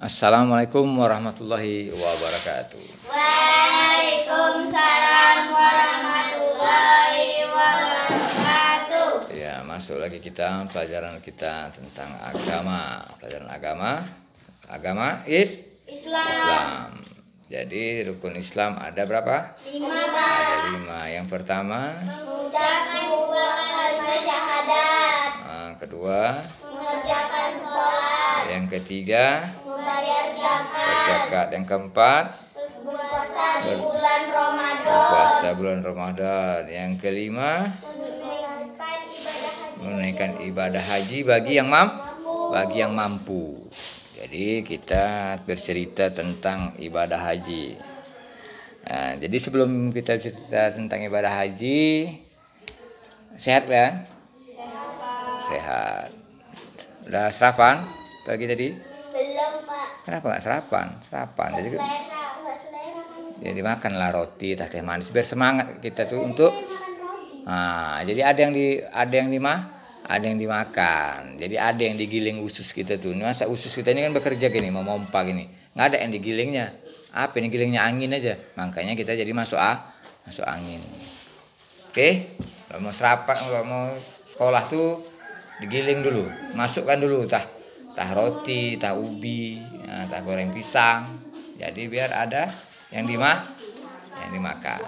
Assalamualaikum warahmatullahi wabarakatuh. Waalaikumsalam warahmatullahi wabarakatuh. Ya, masuk lagi kita pelajaran kita tentang agama. Pelajaran agama Islam. Jadi rukun Islam ada berapa? 5. Ada 5. Yang pertama, Mengucapkan 2 kalimat syahadat. Kedua, Mengerjakan sholat. yang ketiga, Membayar zakat. Yang keempat, Berpuasa di bulan Ramadan. puasa bulan Ramadan. Yang kelima, menunaikan ibadah haji bagi yang mampu. Jadi kita bercerita tentang ibadah haji. Nah, jadi sebelum kita cerita tentang ibadah haji, sehat kan? Sehat. Udah sarapan pagi tadi? Belum, Pak. Kenapa nggak sarapan? Jadi jadi makanlah roti, teh manis biar semangat kita tuh untuk. Nah, jadi ada yang dimakan. Jadi ada yang digiling usus kita tuh. Masa usus kita ini kan bekerja gini, memompa gini. Nggak ada yang digilingnya. Apa ini gilingnya angin aja. Makanya kita jadi masuk angin. Oke? Kalau mau sarapan, kalau mau sekolah tuh digiling dulu. Masukkan dulu tah roti, tah ubi, tah goreng pisang. Jadi biar ada yang dimakan.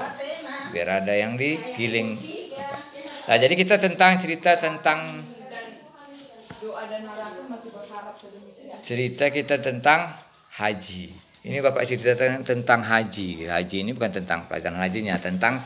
Biar ada yang digiling. Nah, jadi kita cerita kita tentang haji. Ini Bapak cerita tentang haji. Haji ini bukan tentang pelajaran hajinya, tentang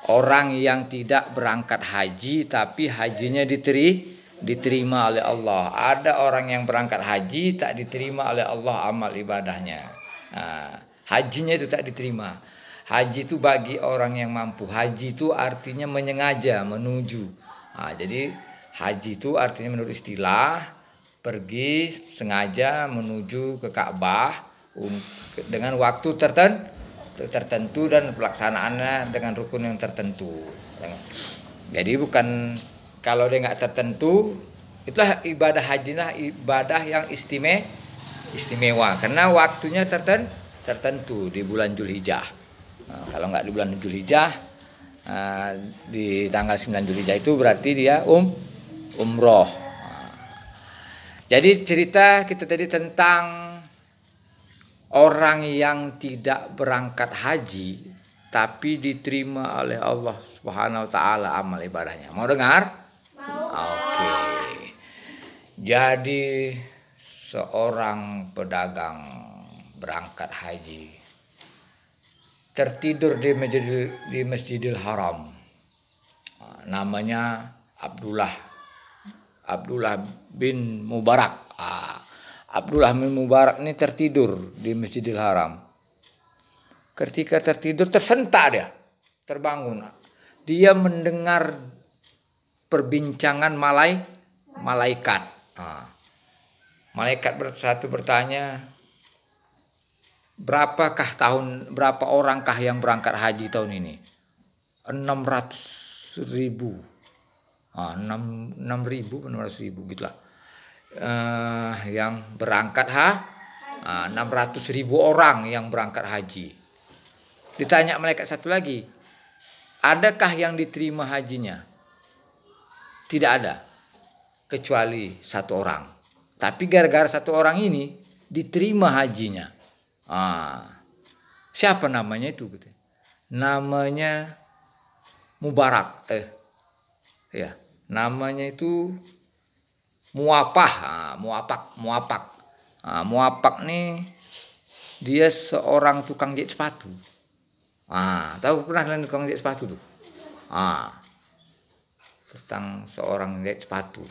orang yang tidak berangkat haji tapi hajinya diterima oleh Allah. Ada orang yang berangkat haji tak diterima oleh Allah amal ibadahnya. Nah, hajinya itu tak diterima. Haji itu bagi orang yang mampu. Haji itu artinya menyengaja, menuju. Nah, jadi haji itu artinya menurut istilah pergi sengaja menuju ke Ka'bah dengan waktu tertentu dan pelaksanaannya dengan rukun yang tertentu. Jadi bukan kalau dia nggak tertentu, itulah ibadah hajilah ibadah yang istimewa karena waktunya tertentu di bulan Zulhijjah. Nah, kalau nggak di bulan Zulhijjah, di tanggal 9 Zulhijjah itu berarti dia umroh. Jadi cerita kita tadi tentang orang yang tidak berangkat haji tapi diterima oleh Allah Subhanahu wa taala amal ibadahnya. Mau dengar? Mau. Oke. Jadi seorang pedagang berangkat haji tertidur di Masjidil Haram. Namanya Abdullah bin Mubarak. Abdullah bin Mubarak ini tertidur di Masjidil Haram. Ketika tertidur tersentak dia, terbangun. Dia mendengar perbincangan malaikat. Malaikat satu bertanya, berapa orangkah yang berangkat haji tahun ini? 600.000. 600.000 gitulah. Yang berangkat 600.000 orang yang berangkat haji. Ditanya malaikat satu lagi, adakah yang diterima hajinya? Tidak ada, kecuali satu orang. Tapi gara-gara satu orang ini diterima hajinya. Siapa namanya itu? Namanya Mubarak. Namanya itu Muapak. Muapak nih dia seorang tukang jahit sepatu. Tahu pernah kalian tukang jahit sepatu tuh? Tentang seorang jahit sepatu.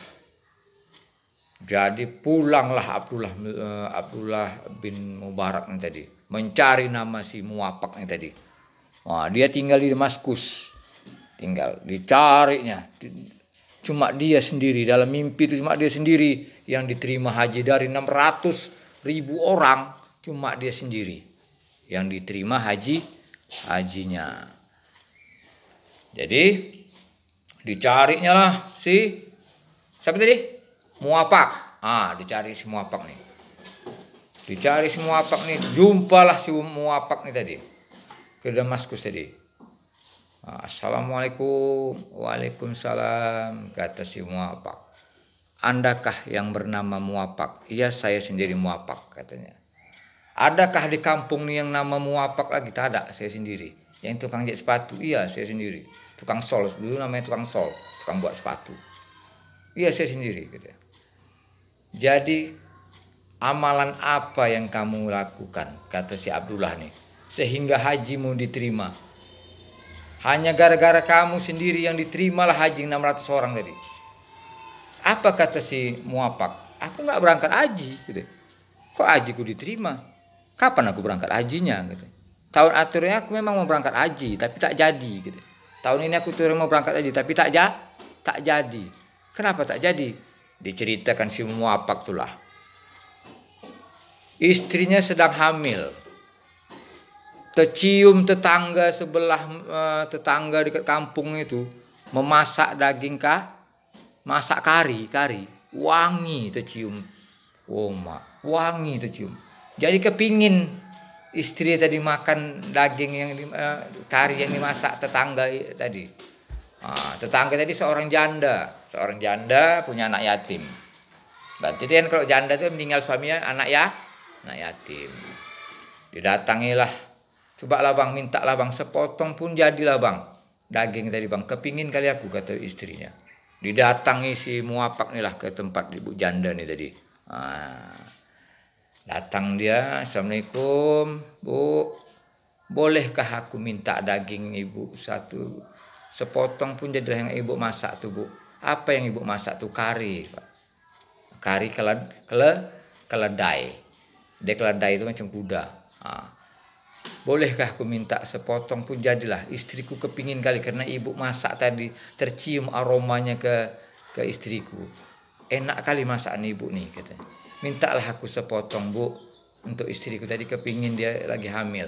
Jadi pulanglah Abdullah bin Mubarak ini tadi mencari nama si Muapak ini tadi. Dia tinggal di Damaskus. Dicarinya. Cuma dia sendiri dalam mimpi itu cuma dia sendiri yang diterima haji dari 600.000 orang, cuma dia sendiri yang diterima hajinya. Jadi dicarinya lah siapa tadi? Muapak. Dicari si Muapak nih. Dicari si muapak nih, jumpalah si muapak nih tadi ke Damaskus tadi. Assalamualaikum. Waalaikumsalam, kata si muapak. Andakah yang bernama muapak? Iya, saya sendiri muapak, katanya. Adakah di kampung nih yang nama muapak lagi? Tak ada, saya sendiri. Yang tukang jahit sepatu? Iya, saya sendiri. Tukang sol, dulu namanya tukang sol, tukang buat sepatu. Iya, saya sendiri, katanya. Jadi amalan apa yang kamu lakukan, kata si Abdullah nih, sehingga hajimu diterima? Hanya gara-gara kamu sendiri yang diterimalah haji 600 orang tadi. Apa kata si muapak? Aku nggak berangkat haji, gitu. Kok hajiku diterima? Kapan aku berangkat hajinya, gitu. Tahun aturnya aku memang mau berangkat haji, tapi tak jadi, gitu. Tahun ini aku turun mau berangkat haji, tapi tak jadi. Kenapa tak jadi? Diceritakan si muapak itulah. Istrinya sedang hamil. Tercium tetangga sebelah, tetangga dekat kampung itu memasak daging masak kari, wangi tercium. Oh, wangi tercium. Jadi kepingin istri tadi makan daging yang kari yang dimasak tetangga tadi. Tetangga tadi seorang janda punya anak yatim. Berarti kan kalau janda itu meninggal suaminya anak yatim. Didatangilah. Cobalah bang, mintalah bang, sepotong pun jadilah bang. Daging tadi bang, kepingin kali aku, kata istrinya. Didatangi si muapak nih lah ke tempat ibu janda nih tadi. Datang dia, Assalamualaikum bu, bolehkah aku minta daging ibu satu sepotong pun jadilah yang ibu masak tuh bu. Apa yang ibu masak tuh? Kari pak. Kari keledai. Dia keledai itu macam kuda. Bolehkah aku minta sepotong pun jadilah, istriku kepingin kali karena ibu masak tadi tercium aromanya ke istriku. Enak kali masakan ibu nih, katanya. Mintalah aku sepotong bu untuk istriku tadi kepingin dia lagi hamil.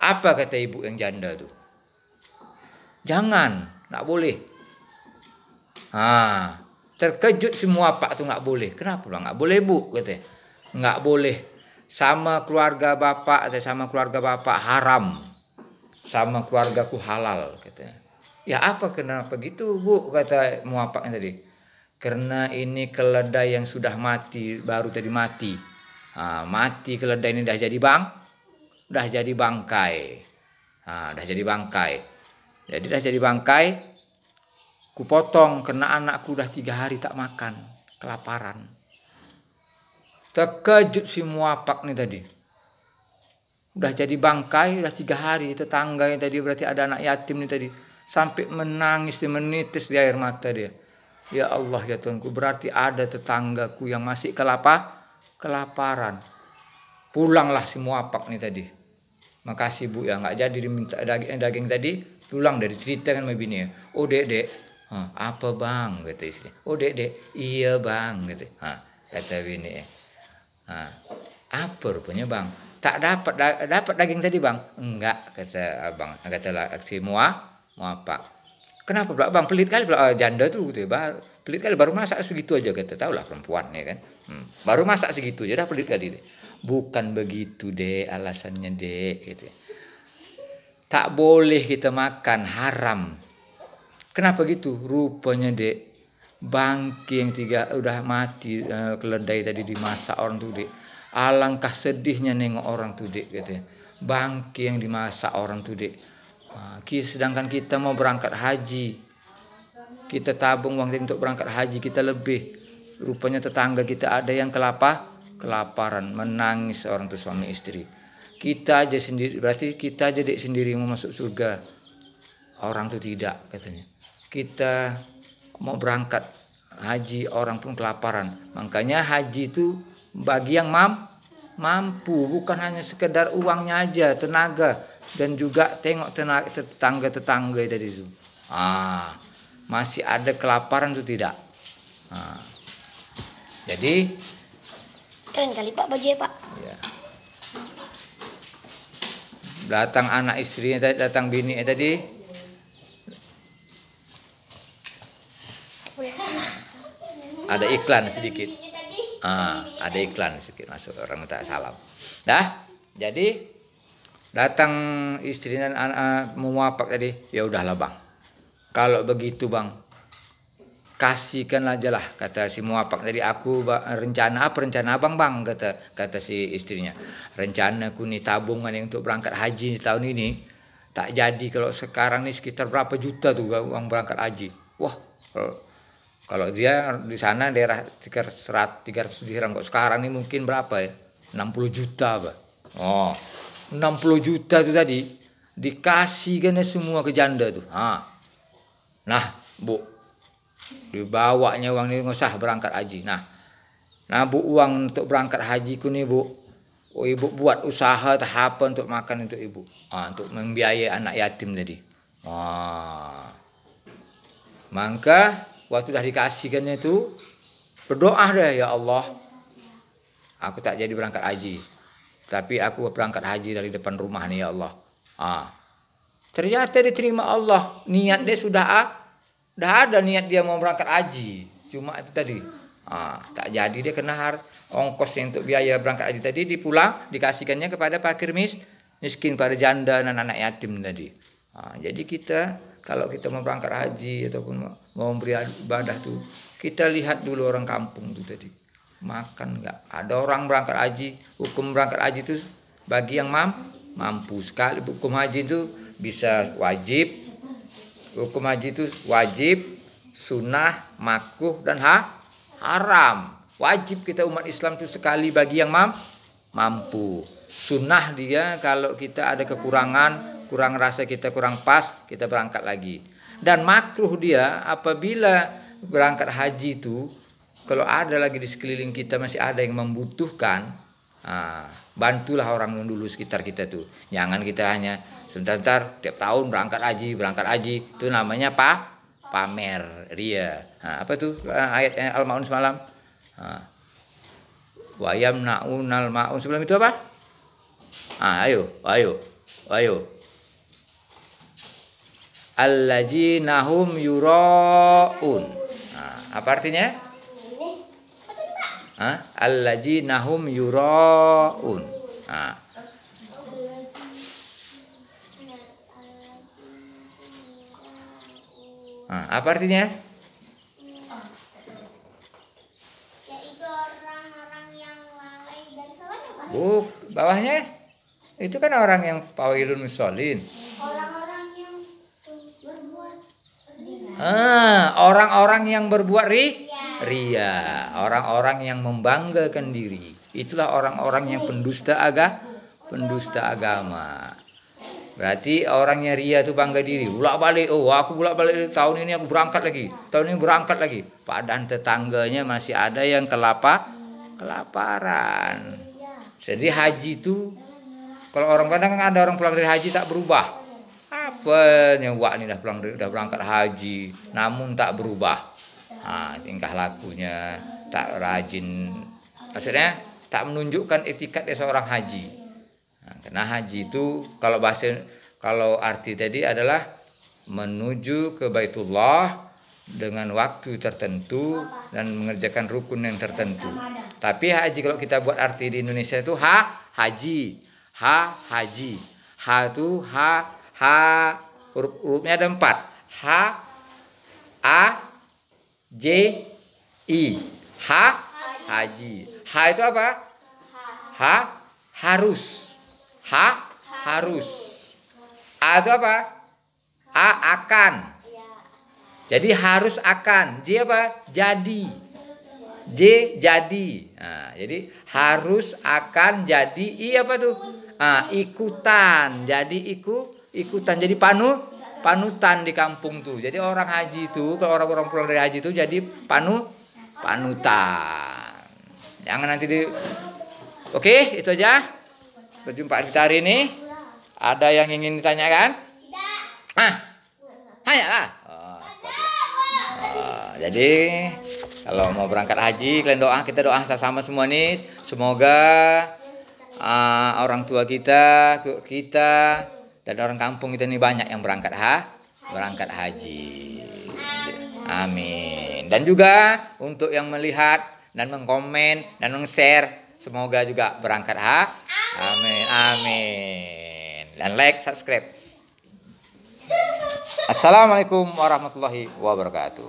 Apa kata ibu yang janda tuh? Jangan, nggak boleh. Terkejut semua pak tuh nggak boleh. Kenapa lah nggak boleh bu? Katanya nggak boleh. Sama keluarga bapak haram, sama keluargaku halal, katanya. Ya apa kenapa gitu bu, kata muapaknya tadi. Karena ini keledai yang sudah mati, baru tadi mati. Mati keledai ini dah jadi bangkai. Jadi dah jadi bangkai. Kupotong karena anakku udah 3 hari tak makan, kelaparan. Terkejut si muapak nih tadi. Udah jadi bangkai, udah 3 hari. Tetangga yang tadi berarti ada anak yatim nih tadi. Sampai menangis dan menitis di air mata dia. Ya Allah ya Tuhanku, berarti ada tetanggaku yang masih kelaparan. Pulanglah si muapak nih tadi. Makasih bu ya, nggak jadi diminta daging tadi. Pulang dari cerita kan sama bini ya. Oh dek. Apa bang? Kata istri. Oh dek. Iya bang. Kata bini ya. Apa rupanya bang? Tak dapat daging tadi bang? Enggak, kata abang. Kata si muapak. Kenapa pula bang? Pelit kali pula janda tuh gitu ya. Pelit kali baru masak segitu aja, kata. Tahu lah perempuan ya kan. Baru masak segitu aja dah pelit kali. Bukan begitu dek alasannya dek gitu. Tak boleh kita makan, haram. Kenapa gitu? Rupanya dek, bangkai yang 3 udah mati, keledai tadi dimasak orang tuh dek. Alangkah sedihnya nengok orang tuh dek, katanya. Bangkai yang dimasak orang tuh dek. Sedangkan kita mau berangkat haji, kita tabung uang untuk berangkat haji kita lebih. Rupanya tetangga kita ada yang kelaparan, menangis orang tuh suami istri. Kita aja sendiri, berarti kita aja dek sendiri mau masuk surga. Orang tuh tidak, katanya. Kita mau berangkat haji orang pun kelaparan. Makanya haji itu bagi yang mampu, bukan hanya sekedar uangnya aja, tenaga, dan juga tengok tetangga tadi itu. Masih ada kelaparan itu tidak. Jadi keren kali pak baju ya pak. Ya. Datang anak istrinya tadi, datang bini tadi. Ada iklan sedikit. Ada iklan sedikit masuk orang minta salam. Dah, jadi datang istri dan anak memuapak tadi. Ya udahlah bang. Kalau begitu bang, kasihkan aja lah kata si muapak tadi. Aku rencana abang bang kata si istrinya. Rencanaku nih tabungan yang untuk berangkat haji tahun ini tak jadi. Kalau sekarang nih sekitar berapa juta tuh uang berangkat haji. Wah, kalau dia di sana daerah sekitar 300 dirham, kok sekarang ini mungkin berapa ya? 60 juta, Pak. Oh, 60 juta itu tadi dikasihkan semua ke janda tuh. Nah, Bu, dibawanya uang ini nggak usah berangkat haji. Nah, Bu, uang untuk berangkat hajiku nih, Bu. Oh, Ibu buat usaha tahap untuk makan untuk Ibu. Untuk membiayai anak yatim tadi. Maka waktu dah dikasihkannya itu berdoa deh, ya Allah, aku tak jadi berangkat haji, tapi aku berangkat haji dari depan rumah nih ya Allah. Ternyata diterima Allah. Niat dia sudah ada niat dia mau berangkat haji. Cuma itu tadi tak jadi, dia kena ongkos untuk biaya berangkat haji tadi dikasihkannya kepada fakir miskin, pada janda dan anak yatim tadi. Jadi kita kalau kita mau berangkat haji ataupun mau beribadah tuh, kita lihat dulu orang kampung tuh tadi makan nggak. Ada orang berangkat haji, hukum berangkat haji itu bagi yang mampu sekali. Hukum haji itu bisa wajib, hukum haji itu wajib, sunnah, makruh dan haram. Wajib kita umat Islam itu sekali bagi yang mampu. Sunnah dia kalau kita ada kekurangan, kurang rasa kita kurang pas, kita berangkat lagi. Dan makruh dia apabila berangkat haji itu, kalau ada lagi di sekeliling kita masih ada yang membutuhkan, bantulah orang yang dulu sekitar kita tuh. Jangan kita hanya sebentar tiap tahun berangkat haji, itu namanya pamer, ria. Apa tuh ayat Al-Maun semalam? Wa yamna'unal ma'un, sebelum itu apa? Ayo. Alladzina hum yura'un. Apa artinya? Alladzina hum yura'un. Apa artinya? Yaitu orang-orang yang lalai dari salahnya, Pak. Bawahnya itu kan orang yang pawilun musholin. Orang-orang yang berbuat orang-orang yang berbuat ria, orang-orang yang membanggakan diri. Itulah orang-orang yang pendusta agama. Berarti orangnya ria itu bangga diri, bolak-balik. Aku bolak-balik tahun ini, aku berangkat lagi. Padahal tetangganya masih ada yang kelaparan. Jadi haji itu, kalau orang Padang kan ada orang pulang dari haji tak berubah. Apa nyawa ini udah berangkat haji, namun tak berubah. Tingkah lakunya tak rajin. Maksudnya tak menunjukkan etikat seorang haji. Karena haji itu kalau arti tadi adalah menuju ke Baitullah dengan waktu tertentu dan mengerjakan rukun yang tertentu. Tapi haji kalau kita buat arti di Indonesia itu haji. Ha itu hurufnya ada 4. H A J I. Haji. H itu apa? Harus. Harus. A itu apa? Akan. Jadi harus akan. J apa? Jadi. J jadi. Jadi harus akan jadi. I apa tuh? Ikutan. Jadi ikutan. Jadi panutan di kampung tuh. Jadi orang haji itu, kalau orang-orang pulang dari haji itu jadi panutan. Jangan nanti Oke, itu aja perjumpaan kita hari ini. Ada yang ingin ditanyakan? Tanyalah. Jadi kalau mau berangkat haji, kalian kita doa sama semua nih. Semoga orang tua kita dan orang kampung kita ini banyak yang berangkat haji. Amin. Dan juga untuk yang melihat dan mengkomen dan meng-share. Semoga juga berangkat Amin. Amin. Dan like, subscribe. Assalamualaikum warahmatullahi wabarakatuh.